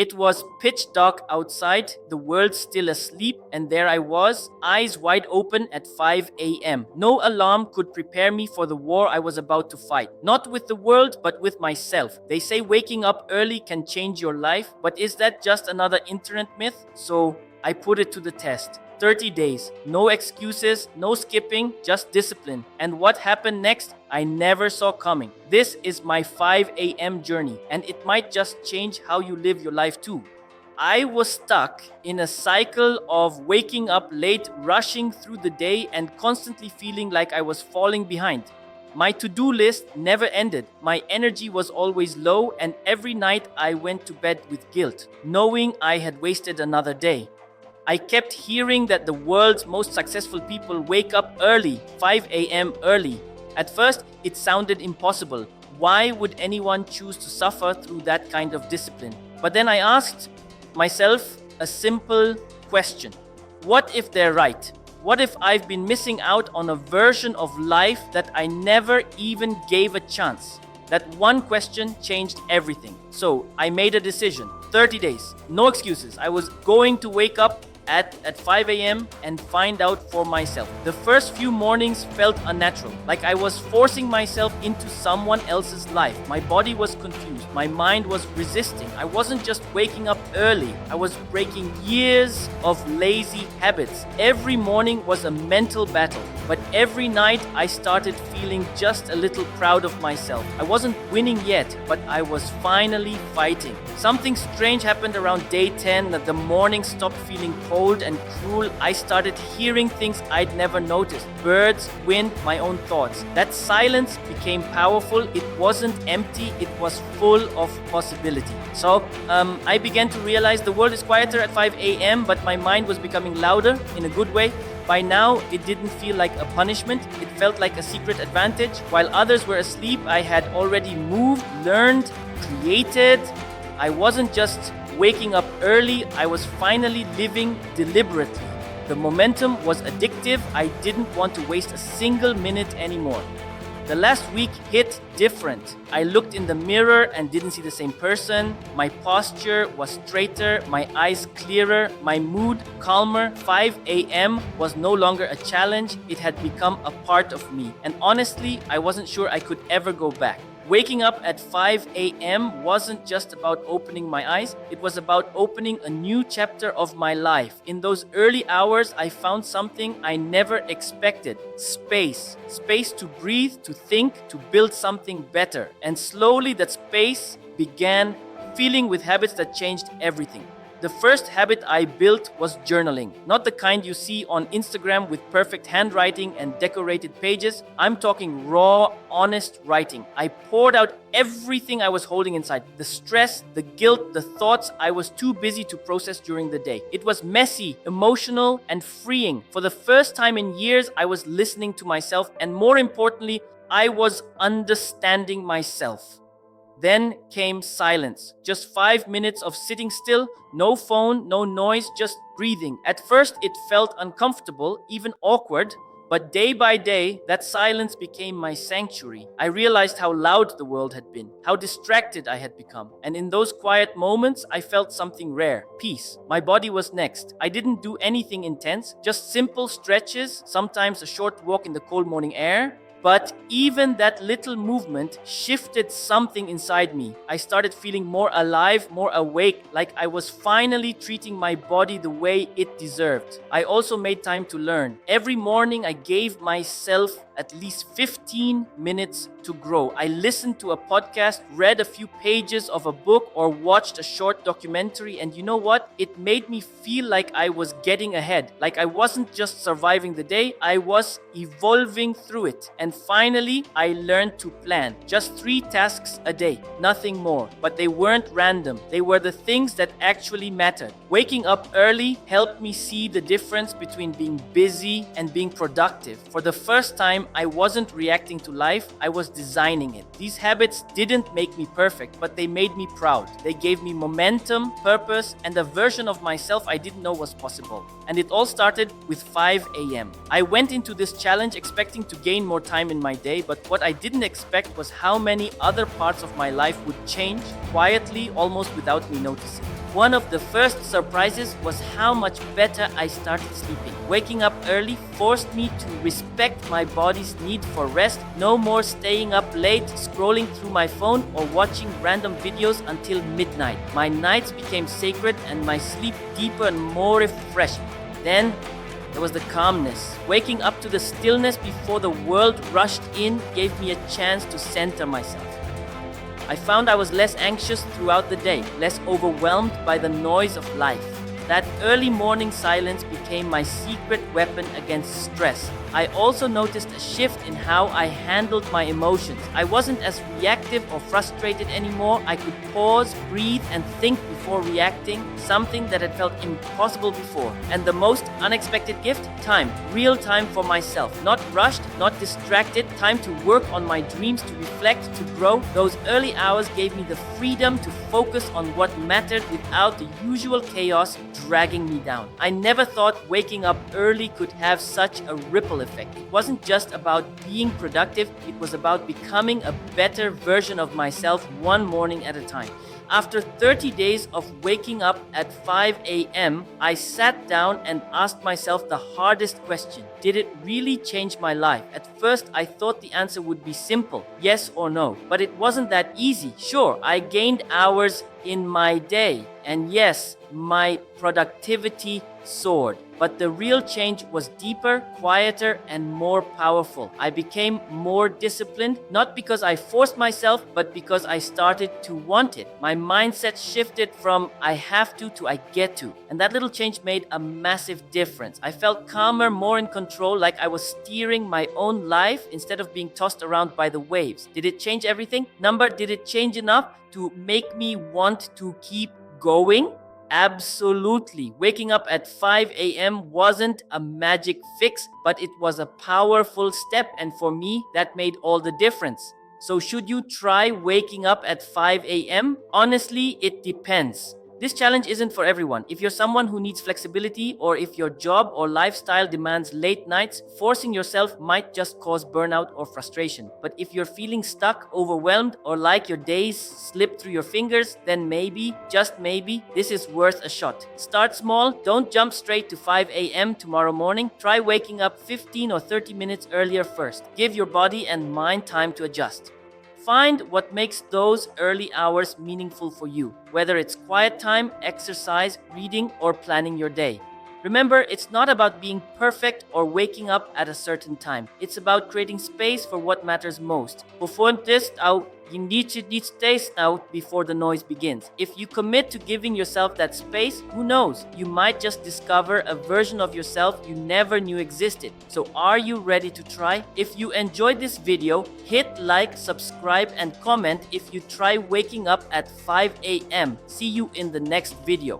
It was pitch dark outside, the world still asleep, and there I was, eyes wide open at 5 a.m. No alarm could prepare me for the war I was about to fight. Not with the world, but with myself. They say waking up early can change your life, but is that just another internet myth? So I put it to the test. 30 days, no excuses, no skipping, just discipline. And what happened next, I never saw coming. This is my 5 a.m. journey, and it might just change how you live your life too. I was stuck in a cycle of waking up late, rushing through the day, and constantly feeling like I was falling behind. My to-do list never ended. My energy was always low, and every night I went to bed with guilt, knowing I had wasted another day. I kept hearing that the world's most successful people wake up early, 5 a.m. early. At first, it sounded impossible. Why would anyone choose to suffer through that kind of discipline? But then I asked myself a simple question. What if they're right? What if I've been missing out on a version of life that I never even gave a chance? That one question changed everything. So I made a decision. 30 days, no excuses. I was going to wake up at 5 a.m. and find out for myself. The first few mornings felt unnatural, like I was forcing myself into someone else's life. My body was confused, my mind was resisting. I wasn't just waking up early, I was breaking years of lazy habits. Every morning was a mental battle, but every night I started feeling just a little proud of myself. I wasn't winning yet, but I was finally fighting. Something strange happened around day 10 that the morning stopped feeling cold and cruel. I started hearing things I'd never noticed. Birds, wind, my own thoughts. That silence became powerful. It wasn't empty, it was full of possibility. So I began to realize the world is quieter at 5 a.m., but my mind was becoming louder in a good way. By now, it didn't feel like a punishment. It felt like a secret advantage. While others were asleep, I had already moved, learned, created. I wasn't just waking up early, I was finally living deliberately. The momentum was addictive. I didn't want to waste a single minute anymore. The last week hit different. I looked in the mirror and didn't see the same person. My posture was straighter, my eyes clearer, my mood calmer. 5 a.m. was no longer a challenge, it had become a part of me. And honestly, I wasn't sure I could ever go back. Waking up at 5 a.m. wasn't just about opening my eyes, it was about opening a new chapter of my life. In those early hours, I found something I never expected. Space. Space to breathe, to think, to build something better. And slowly that space began filling with habits that changed everything. The first habit I built was journaling. Not the kind you see on Instagram with perfect handwriting and decorated pages. I'm talking raw, honest writing. I poured out everything I was holding inside. The stress, the guilt, the thoughts I was too busy to process during the day. It was messy, emotional, and freeing. For the first time in years, I was listening to myself, and more importantly, I was understanding myself. Then came silence. Just 5 minutes of sitting still, no phone, no noise, just breathing. At first, it felt uncomfortable, even awkward, but day by day, that silence became my sanctuary. I realized how loud the world had been, how distracted I had become. And in those quiet moments, I felt something rare, peace. My body was next. I didn't do anything intense, just simple stretches, sometimes a short walk in the cold morning air. But even that little movement shifted something inside me. I started feeling more alive, more awake, like I was finally treating my body the way it deserved. I also made time to learn. Every morning I gave myself at least 15 minutes to grow. I listened to a podcast, read a few pages of a book, or watched a short documentary, and you know what? It made me feel like I was getting ahead, like I wasn't just surviving the day, I was evolving through it. And finally, I learned to plan. Just 3 tasks a day, nothing more. But they weren't random. They were the things that actually mattered. Waking up early helped me see the difference between being busy and being productive. For the first time, I wasn't reacting to life, I was designing it. These habits didn't make me perfect, but they made me proud. They gave me momentum, purpose, and a version of myself I didn't know was possible. And it all started with 5 a.m. I went into this challenge expecting to gain more time in my day, but what I didn't expect was how many other parts of my life would change quietly, almost without me noticing. One of the first surprises was how much better I started sleeping. Waking up early forced me to respect my body's need for rest. No more staying up late, scrolling through my phone, or watching random videos until midnight. My nights became sacred and my sleep deeper and more refreshing. Then there was the calmness. Waking up to the stillness before the world rushed in gave me a chance to center myself. I found I was less anxious throughout the day, less overwhelmed by the noise of life. That early morning silence became my secret weapon against stress. I also noticed a shift in how I handled my emotions. I wasn't as reactive or frustrated anymore. I could pause, breathe, and think before reacting, something that had felt impossible before. And the most unexpected gift? Time. Real time for myself. Not rushed, not distracted. Time to work on my dreams, to reflect, to grow. Those early hours gave me the freedom to focus on what mattered without the usual chaos dragging me down. I never thought waking up early could have such a ripple effect. It wasn't just about being productive, it was about becoming a better version of myself one morning at a time. After 30 days of waking up at 5 a.m., I sat down and asked myself the hardest question. Did it really change my life? At first, I thought the answer would be simple, yes or no. But it wasn't that easy. Sure, I gained hours in my day, and yes, my productivity soared. But the real change was deeper, quieter, and more powerful. I became more disciplined, not because I forced myself, but because I started to want it. My mindset shifted from I have to I get to. And that little change made a massive difference. I felt calmer, more in control, like I was steering my own life instead of being tossed around by the waves. Did it change everything? Did it change enough to make me want to keep going? Absolutely. Waking up at 5 a.m. wasn't a magic fix, but it was a powerful step, and for me, that made all the difference. So should you try waking up at 5 a.m.? Honestly, it depends. This challenge isn't for everyone. If you're someone who needs flexibility, or if your job or lifestyle demands late nights, forcing yourself might just cause burnout or frustration. But if you're feeling stuck, overwhelmed, or like your days slip through your fingers, then maybe, just maybe, this is worth a shot. Start small. Don't jump straight to 5 a.m. tomorrow morning. Try waking up 15 or 30 minutes earlier first. Give your body and mind time to adjust. Find what makes those early hours meaningful for you, whether it's quiet time, exercise, reading, or planning your day. Remember, it's not about being perfect or waking up at a certain time. It's about creating space for what matters most. Before the noise begins. If you commit to giving yourself that space, who knows? You might just discover a version of yourself you never knew existed. So are you ready to try? If you enjoyed this video, hit like, subscribe, and comment if you try waking up at 5 a.m. See you in the next video.